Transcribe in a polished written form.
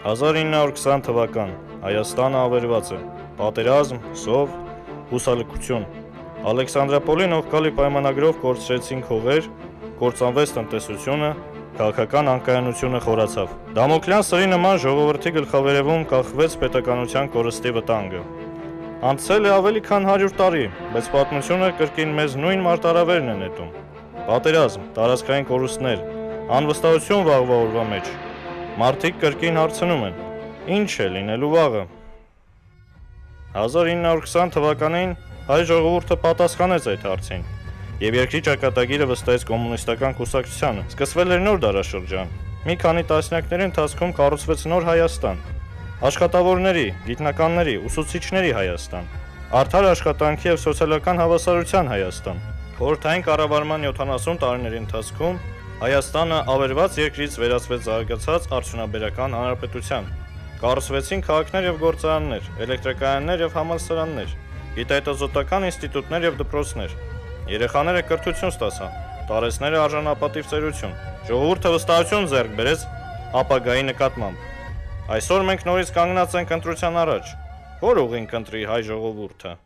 1920 թվական, Հայաստանը ավերված է, պատերազմ, սով, հուսալքություն, Ալեքսանդրապոլի նողկալի պայմանագրով կորցրեցին հողեր, կործանվեց տնտեսությունը, քաղաքական անկայունությունը խորացավ։ Դամոքլյան սրի նման ժողովրդի գլխավերևում կախվեց պետականության կորստի վտանգը։ Անցել է ավելի քան 100 տարի, բայց պատմությունը կրկին մեզ նույն մարտահրավերն է նետում։ Պատերազմ, տարածքային կորուստներ, անվստահություն վաղվա օրվա մեջ։ Մարդիկ կրկին հարցնում են. ինչ է լինելու վաղը։ 1920 թվականին հայ ժողովուրդը պատասխանեց այդ հարցին, եւ երկրի ճակատագիրը վստահեց կոմունիստական կուսակցությանը։ Սկսվել էր նոր դարաշրջան։ Մի քանի տասնյակների ընթացքում կառուցվեց նոր Հայաստան։ Աշխատավորների, գիտնականների, ուսուցիչների Հայաստան, արդար աշխատանքի եւ սոցիալական հավասարության Հայաստան։ Խորհրդային կառավարման 70 տարիների ընթացքում Հայաստանը ավերված երկրից վերածվեց զարգացած արդյունաբերական հանրապետության։ Կառուցվեցին քաղաքներ եւ գործարաններ, էլեկտրակայաններ եւ համալսարաններ, գիտահետազոտական ինստիտուտներ եւ դպրոցներ։ Երեխաները կրթություն ստացան, տարեցները արժանապատիվ ծերություն։ Ժողովուրդը վստահություն ձեռք բերեց ապագայի նկատմամբ։ Այսօր մենք նորից կանգնած ենք ընտրության առաջ։ Որ ուղին կընտրի հայ ժողովուրդը։